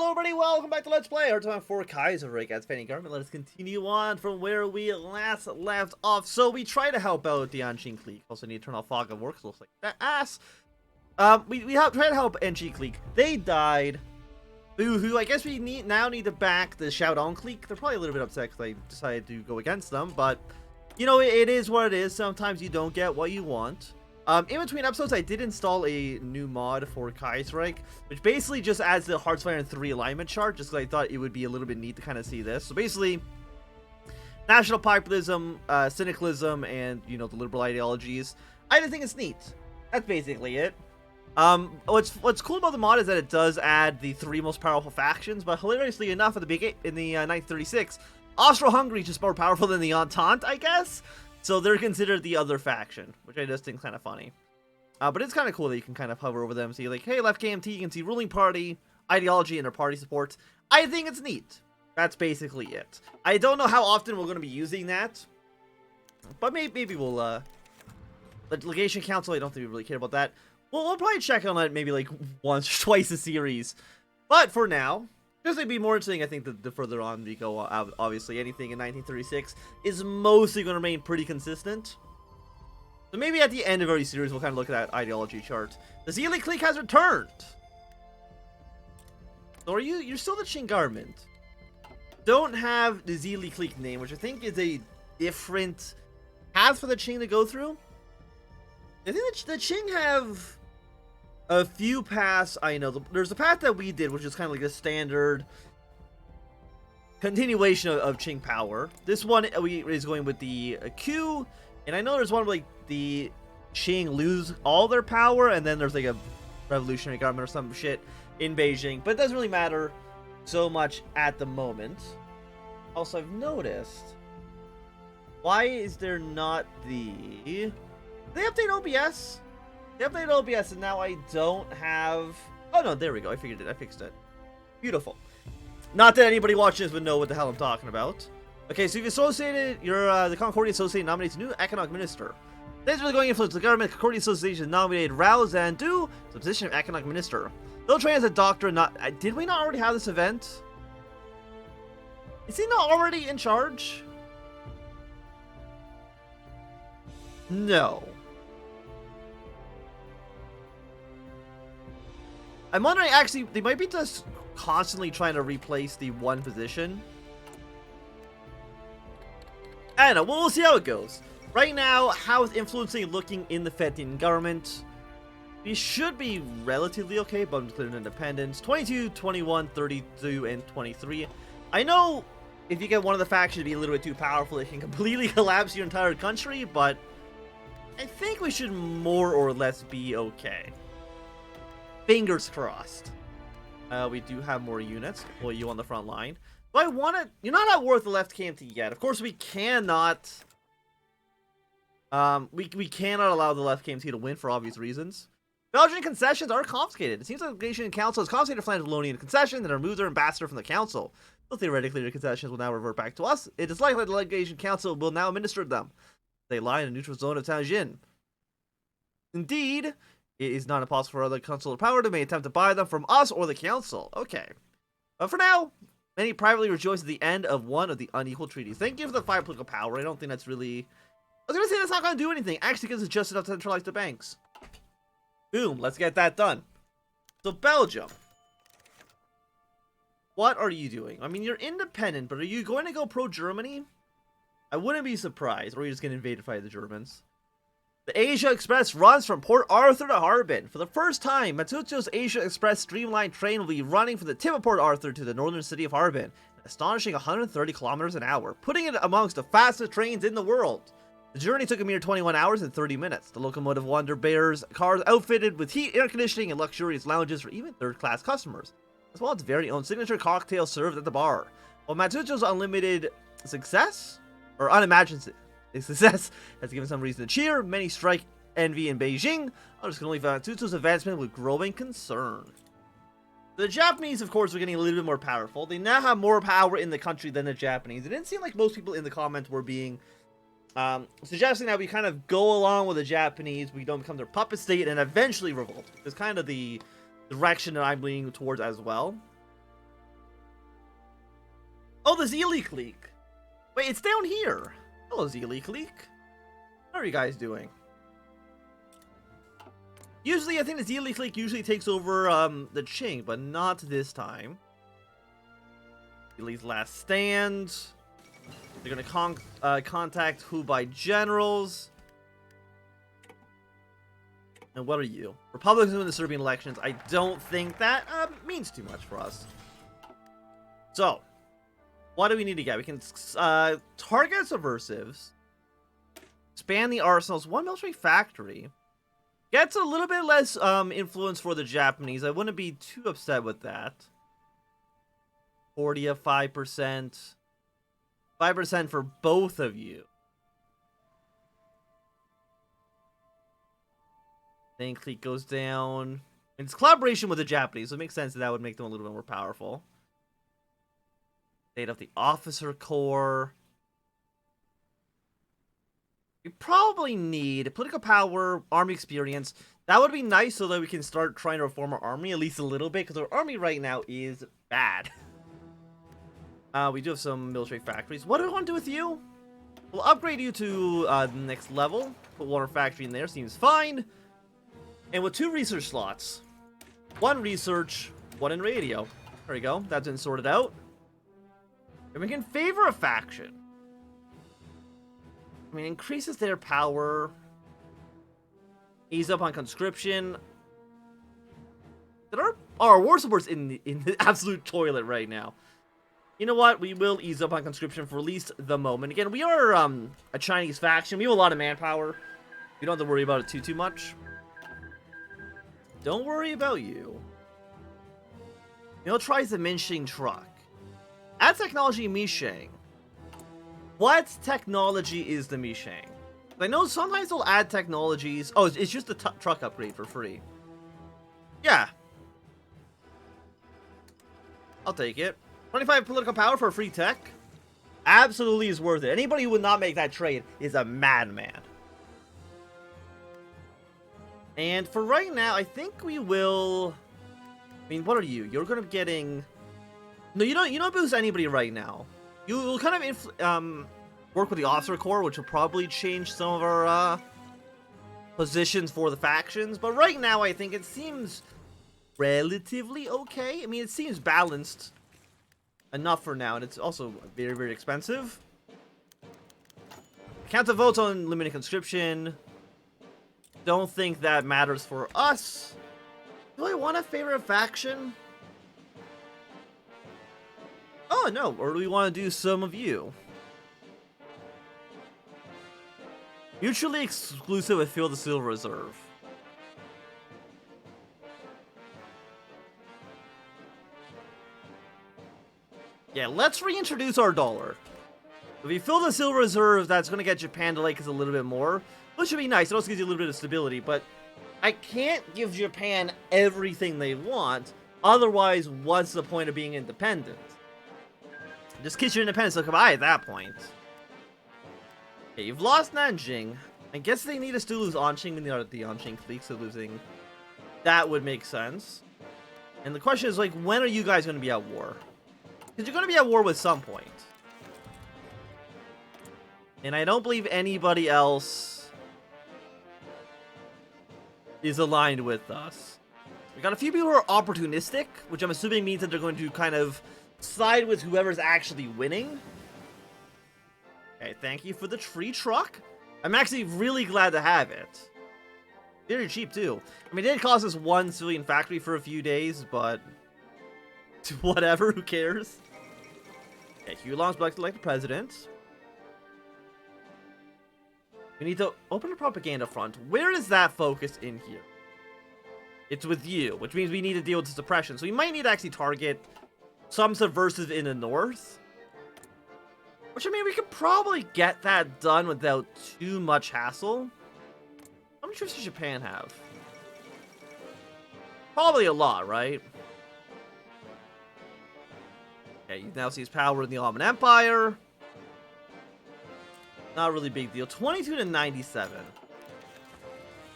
Hello everybody, welcome back to Let's Play HOI4 Kaiserreich as Fengtian. Let us continue on from where we last left off. So we try to help out the Anshin Clique. Also need to turn off Fog of Works, looks like that ass. We try to help Anshin Clique. They died. Boo-hoo. I guess we now need to back the Shout-On Clique. They're probably a little bit upset because I decided to go against them, but you know, it is what it is. Sometimes you don't get what you want. In between episodes, I did install a new mod for Kaiserreich, which basically just adds the Heartsfire 3 alignment chart, just because I thought it would be a little bit neat to kind of see this. So basically, national populism, cynicalism, and, you know, the liberal ideologies. I just think it's neat. That's basically it. What's cool about the mod is that it does add the 3 most powerful factions, but hilariously enough, at the beginning, in the 1936, Austro-Hungary is just more powerful than the Entente, I guess. So they're considered the other faction, which I just think is kind of funny. But it's kind of cool that you can kind of hover over them and see, like, hey, left KMT, you can see ruling party, ideology, and their party support. I think it's neat. That's basically it. I don't know how often we're going to be using that. But maybe we'll, the Legation Council, I don't think we really care about that. We'll probably check on it maybe, like, once or twice a series. But for now, because it'd be more interesting, I think, the further on we go. Obviously, anything in 1936 is mostly going to remain pretty consistent. So maybe at the end of every series, we'll kind of look at that ideology chart. The Zeali Clique has returned. So you're still the Qing government. Don't have the Zeali Clique name, which I think is a different path for the Qing to go through. I think the Qing have a few paths. I know there's a path that we did, which is kind of like a standard continuation of Qing power. This one is going with the Q, and I know there's one where, like, the Qing lose all their power, and then there's like a revolutionary government or some shit in Beijing, but it doesn't really matter so much at the moment. Also, I've noticed, why is there not they update OBS? They updated OBS, and now I don't have... Oh, no, there we go. I figured it. I fixed it. Beautiful. Not that anybody watching this would know what the hell I'm talking about. Okay, so you've associated... the Concordia Association nominates a new economic minister. Thanks for the going influence of the government. Concordia Association nominated Rao Zandu to the position of economic minister. They'll train as a doctor, not... did we not already have this event? Is he not already in charge? No. I'm wondering, actually, they might be just constantly trying to replace the one position. I don't know. We'll see how it goes. Right now, how is influencing looking in the Fengtian government? We should be relatively okay, but declared independence. 22, 21, 32, and 23. I know if you get one of the factions to be a little bit too powerful, it can completely collapse your entire country, but I think we should more or less be okay. Fingers crossed. We do have more units. Deploy you on the front line. Do I want to... You're not at war with the left KMT yet. Of course, we cannot... we cannot allow the left KMT to win for obvious reasons. Belgian concessions are confiscated. It seems like the Legation Council has confiscated Flanders Wallonian concessions and removed their ambassador from the council. So theoretically, the concessions will now revert back to us. It is likely the Legation Council will now administer them. They lie in a neutral zone of Tianjin. Indeed... It is not impossible for other consular power to may attempt to buy them from us or the council. Okay. But for now, many privately rejoice at the end of one of the unequal treaties. Thank you for the 5 political power. I don't think that's really... I was going to say that's not going to do anything. Actually, because it's just enough to centralize the banks. Boom. Let's get that done. So, Belgium. What are you doing? I mean, you're independent, but are you going to go pro-Germany? I wouldn't be surprised. Or are you just going to invade by the Germans? The Asia Express runs from Port Arthur to Harbin. For the first time, Matsuto's Asia Express streamlined train will be running from the tip of Port Arthur to the northern city of Harbin, an astonishing 130 kilometers an hour, putting it amongst the fastest trains in the world. The journey took a mere 21 hours and 30 minutes. The locomotive Wonder bears cars outfitted with heat, air conditioning, and luxurious lounges for even third-class customers, as well as its very own signature cocktail served at the bar. While Matsuto's unlimited success, or unimagined success, has given some reason to cheer, many strike envy in Beijing. Others can only view Matsuto's advancement with growing concern. The Japanese, of course, are getting a little bit more powerful. They now have more power in the country than the Japanese. It didn't seem like most people in the comments were being suggesting that we kind of go along with the Japanese, we don't become their puppet state, and eventually revolt. It's kind of the direction that I'm leaning towards as well. Oh, the Zeely Clique. Wait, it's down here. Hello, Zeely Clique. How are you guys doing? Usually, I think the Zeely Clique usually takes over the Ching, but not this time. Zeely's last stand. They're gonna contact HOI4 generals. And what are you? Republicans win the Serbian elections. I don't think that means too much for us. So, what do we need to get? We can target subversives, expand the arsenals, one military factory. Gets a little bit less influence for the Japanese. I wouldn't be too upset with that. 40 of 5%. 5% for both of you. Then Clique goes down. And it's collaboration with the Japanese, so it makes sense that would make them a little bit more powerful. State of the Officer Corps. We probably need political power, army experience. That would be nice so that we can start trying to reform our army at least a little bit, because our army right now is bad. We do have some military factories. What do we want to do with you? We'll upgrade you to the next level. Put water factory in there, seems fine. And with 2 research slots. 1 research, 1 in radio. There we go, that's been sorted out. And we can favor a faction. I mean, increases their power. Ease up on conscription. That our war support's in the absolute toilet right now. You know what? We will ease up on conscription for at least the moment. Again, we are a Chinese faction. We have a lot of manpower. We don't have to worry about it too much. Don't worry about you. Militarize the Minsheng truck. Add technology Misheng. What technology is the Misheng? I know sometimes they'll add technologies. Oh, it's just the truck upgrade for free. Yeah. I'll take it. 25 political power for free tech. Absolutely is worth it. Anybody who would not make that trade is a madman. And for right now, I think we will... I mean, what are you? You're going to be getting... No, you don't boost anybody right now. You will kind of work with the Officer Corps, which will probably change some of our positions for the factions. But right now, I think it seems relatively okay. I mean, it seems balanced enough for now, and it's also very, very expensive. Count the votes on limited conscription. Don't think that matters for us. Do I want a favorite faction? Oh, no. Or do we want to do some of you? Mutually exclusive with Field of Silver Reserve. Yeah, let's reintroduce our dollar. If we fill the Silver Reserve, that's going to get Japan to like us a little bit more. Which should be nice. It also gives you a little bit of stability, but I can't give Japan everything they want. Otherwise, what's the point of being independent? Just kiss your independence, look by at that point. Okay, you've lost Nanjing. I guess they need us to lose Anqing when the Anqing Clique, so losing that would make sense. And the question is, like, when are you guys going to be at war? Because you're going to be at war with some point. And I don't believe anybody else is aligned with us. We got a few people who are opportunistic, which I'm assuming means that they're going to kind of side with whoever's actually winning. Okay, thank you for the tree truck. I'm actually really glad to have it. Very cheap, too. I mean, it did cost us 1 civilian factory for a few days, but whatever, who cares? Okay, Hugh Long's elected like the president. We need to open a propaganda front. Where is that focused in here? It's with you, which means we need to deal with the suppression. So we might need to actually target some subversives in the north. Which, I mean, we could probably get that done without too much hassle. How many troops does Japan have? Probably a lot, right? Okay, you now see his power in the Ottoman Empire. Not a really big deal. 22 to 97.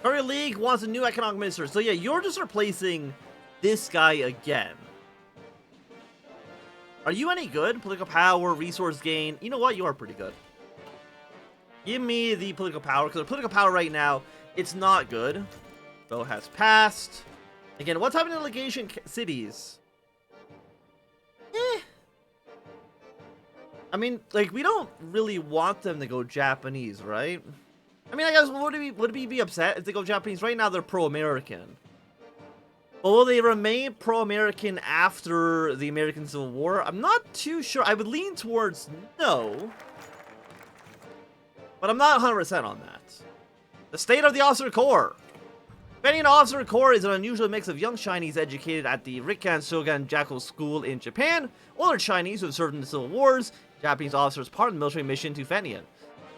Curry League wants a new economic minister. So yeah, you're just replacing this guy again. Are you any good? Political power, resource gain. You know what? You are pretty good. Give me the political power, because the political power right now, it's not good. Bill has passed. Again, what's happening in legation cities? I mean, like, we don't really want them to go Japanese, right? I mean, I guess, would we be upset if they go Japanese? Right now, they're pro-American. But will they remain pro-American after the American Civil War? I'm not too sure. I would lean towards no. But I'm not 100% on that. The state of the officer corps. Fengtian officer corps is an unusual mix of young Chinese educated at the Rikkan Shogun Jackal School in Japan, older Chinese who have served in the Civil Wars, Japanese officers part of the military mission to Fengtian.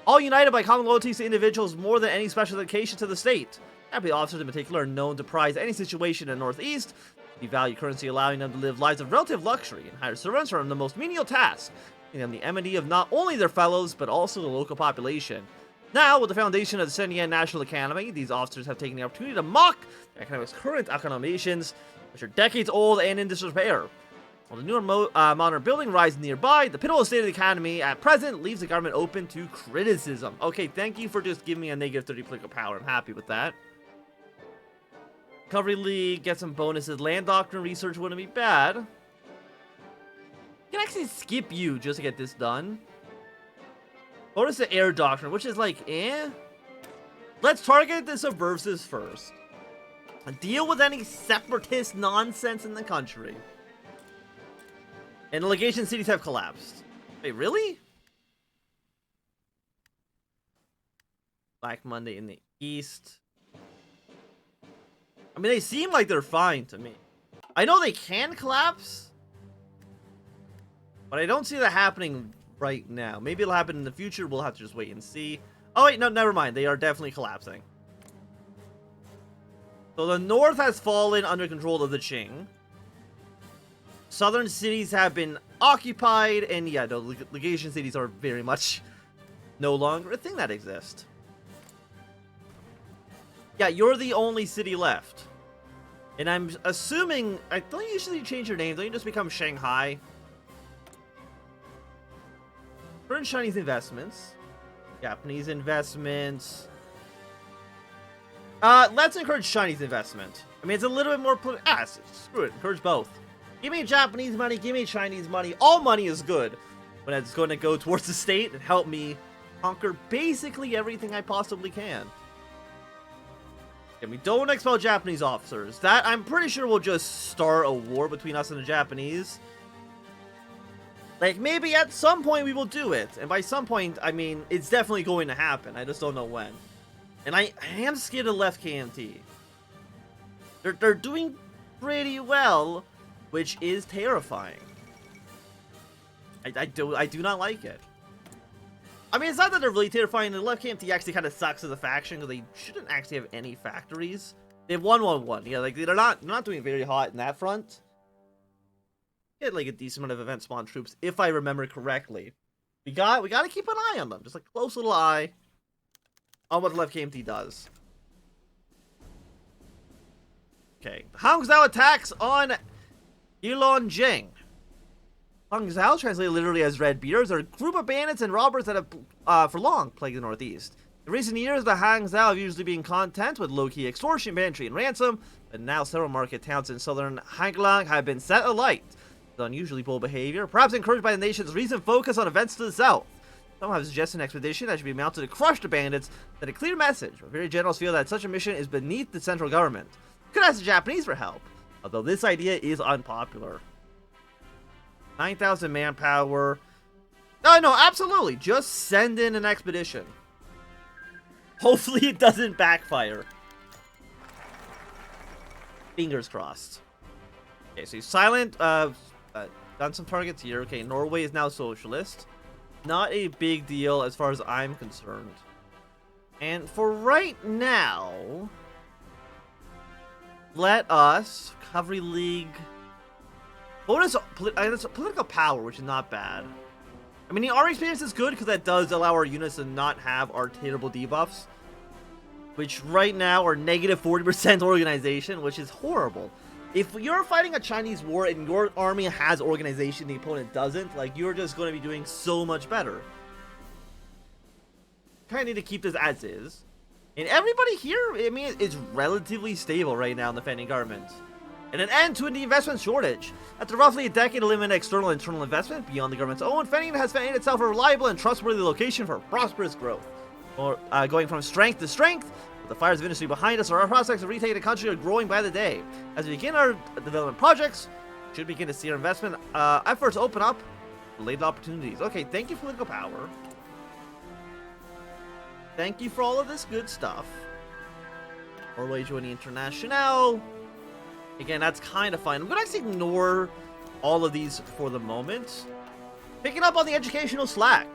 All united by common loyalties to individuals more than any special dedication to the state. Japanese officers in particular are known to prize any situation in the Northeast. The value currency allowing them to live lives of relative luxury and hire servants from the most menial tasks, giving them the enmity of not only their fellows, but also the local population. Now, with the foundation of the Fengtian National Academy, these officers have taken the opportunity to mock the academy's current acclamations, which are decades old and in disrepair. While the newer modern building rises nearby, the pitiful state of the academy at present leaves the government open to criticism. Okay, thank you for just giving me a negative 30 political power. I'm happy with that. Recovery League, get some bonuses. Land Doctrine research wouldn't be bad. You can actually skip you just to get this done. Bonus to Air Doctrine, which is like, eh? Let's target the subversives first. Deal with any separatist nonsense in the country. And the legation cities have collapsed. Wait, really? Black Monday in the East. I mean, they seem like they're fine to me. I know they can collapse, but I don't see that happening right now. Maybe it'll happen in the future. We'll have to just wait and see. Oh, wait, no, never mind. They are definitely collapsing. So the north has fallen under control of the Qing. Southern cities have been occupied, and yeah, the legation cities are very much no longer a thing that exists. Yeah, you're the only city left. And I'm assuming, I don't usually change your name, don't you just become Shanghai? Current Chinese investments. Japanese investments. Let's encourage Chinese investment. I mean, it's a little bit more, screw it, encourage both. Give me Japanese money, give me Chinese money. All money is good when it's going to go towards the state and help me conquer basically everything I possibly can. And we don't expel Japanese officers. That, I'm pretty sure, will just start a war between us and the Japanese. Like, maybe at some point we will do it. And by some point, I mean, it's definitely going to happen. I just don't know when. And I am scared of left KMT. They're doing pretty well, which is terrifying. I do not like it. I mean, it's not that they're really terrifying. The left KMT actually kind of sucks as a faction because they shouldn't actually have any factories. They have 111. Yeah, like they're not doing very hot in that front. Get like a decent amount of event spawn troops, if I remember correctly. We got to keep an eye on them, just a close little eye on what the left KMT does. Okay, Hangzhou attacks on Yilonjing. Hangzhou, translated literally as red beards, are a group of bandits and robbers that have for long plagued the Northeast. In recent years, the Hangzhou have usually been content with low-key extortion, banditry, and ransom, but now several market towns in southern Hanglang have been set alight with unusually bold behavior, perhaps encouraged by the nation's recent focus on events to the south. Some have suggested an expedition that should be mounted to crush the bandits, send a clear message, but very generals feel that such a mission is beneath the central government. Could ask the Japanese for help, although this idea is unpopular. 9,000 manpower. No, absolutely. Just send in an expedition. Hopefully it doesn't backfire. Fingers crossed. Okay, so silent, done some targets here. Okay, Norway is now socialist. Not a big deal as far as I'm concerned. And for right now, let us, Recovery League, bonus political power, which is not bad. I mean, the army experience is good because that does allow our units to not have our terrible debuffs, which right now are negative 40% organization, which is horrible. If you're fighting a Chinese war and your army has organization, the opponent doesn't, like, you're just going to be doing so much better. Kind of need to keep this as is. And everybody here, I mean, is relatively stable right now in the Fengtian government. And an end to the investment shortage. After roughly a decade of limited external and internal investment beyond the government's own, Fengtian has found itself a reliable and trustworthy location for prosperous growth. Or, going from strength to strength, with the fires of industry behind us, our prospects of retaking the country are growing by the day. As we begin our development projects, we should begin to see our investment efforts open up related opportunities. Okay, thank you for political power. Thank you for all of this good stuff. Norway joining International. Again, that's kind of fine. I'm going to actually ignore all of these for the moment. Picking up on the educational slack.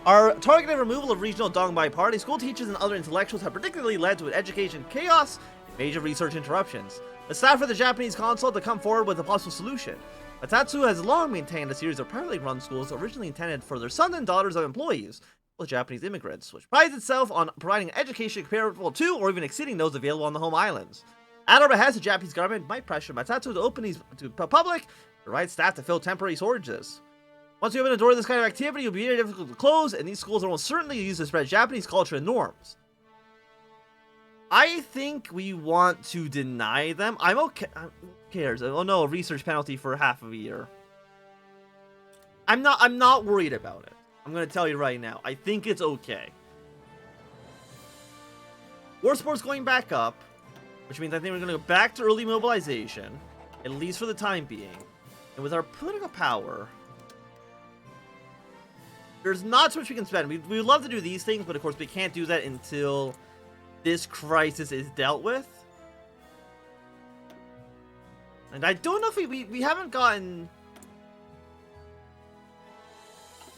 Our targeted removal of regional Dongbei party, school teachers and other intellectuals have particularly led to an education chaos and major research interruptions. The staff of the Japanese consulate to come forward with a possible solution. Atatsu has long maintained a series of privately run schools originally intended for their sons and daughters of employees, with Japanese immigrants, which prides itself on providing an education comparable to or even exceeding those available on the home islands. At our behest, the Japanese government might pressure Matsatsu to open these to public, provide staff to fill temporary shortages. Once you open the door to this kind of activity, it will be very difficult to close, and these schools are almost certainly used to spread Japanese culture and norms. I think we want to deny them. I'm okay. Who cares? Oh no, a research penalty for half of a year. I'm not worried about it. I'm gonna tell you right now. I think it's okay. War sports going back up, which means I think we're gonna go back to early mobilization, at least for the time being. And with our political power, there's not so much we can spend. We would love to do these things, but of course we can't do that until this crisis is dealt with. And I don't know if we haven't gotten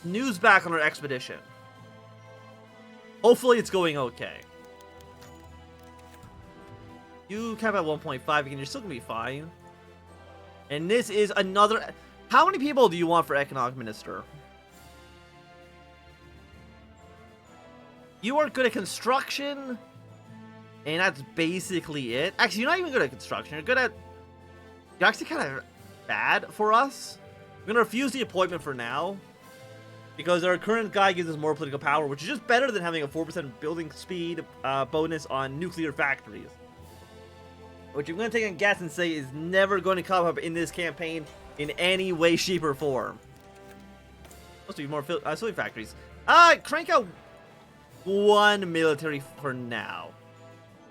news back on our expedition. Hopefully it's going okay. You cap at 1.5 again, you're still gonna be fine. And this is another... How many people do you want for economic minister? You are good at construction, and that's basically it. Actually, you're not even good at construction. You're good at... You're actually kind of bad for us. I'm gonna refuse the appointment for now, because our current guy gives us more political power, which is just better than having a 4% building speed bonus on nuclear factories. Which I'm going to take a guess and say is never going to come up in this campaign in any way, shape, or form. Supposed to be more facility factories. Crank out one military for now.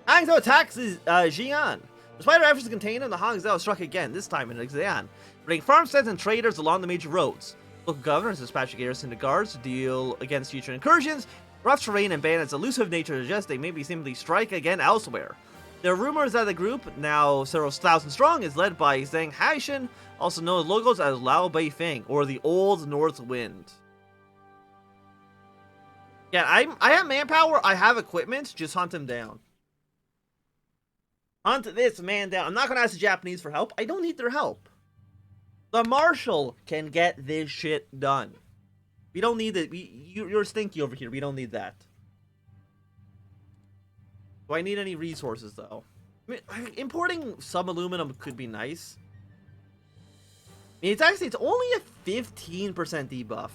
Hangzhou attacks Xi'an. Despite our efforts to contain them, the Hangzhou struck again, this time in Xi'an, bringing farmsteads and traders along the major roads. Local governors dispatched a garrison to guards to deal against future incursions. Rough terrain and bandits' elusive nature suggest they maybe simply strike again elsewhere. There are rumors that the group, now several thousand strong, is led by Zhang Haishan, also known as locals as Lao Beifeng, or the Old North Wind. Yeah, I have manpower, I have equipment, just hunt him down. Hunt this man down. I'm not going to ask the Japanese for help. I don't need their help. The Marshal can get this shit done. We don't need it. You're stinky over here. We don't need that. Do I need any resources, though? I mean, importing some aluminum could be nice. I mean, it's only a 15% debuff.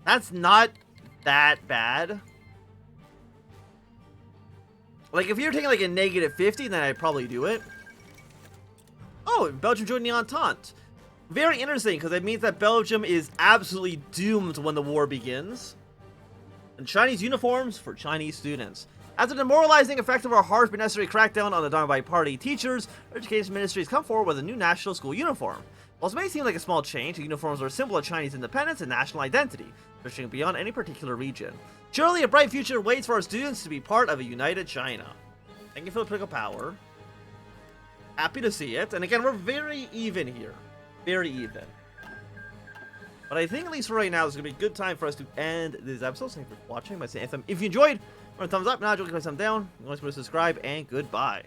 That's not that bad. Like, if you're taking like a -50, then I'd probably do it. Oh, Belgium joined the Entente. Very interesting, because it means that Belgium is absolutely doomed when the war begins. And Chinese uniforms for Chinese students. After the demoralizing effect of our harsh but necessary crackdown on the Dongbei Party teachers, our education ministry has come forward with a new national school uniform. While it may seem like a small change, the uniforms are a symbol of Chinese independence and national identity, pushing beyond any particular region. Surely a bright future waits for our students to be part of a united China. Thank you for the political power. Happy to see it. And again, we're very even here. Very even. But I think at least for right now, it's going to be a good time for us to end this episode. Thank you for watching. If you enjoyed, give a thumbs up. Now, click a thumbs down. You want to subscribe, and goodbye.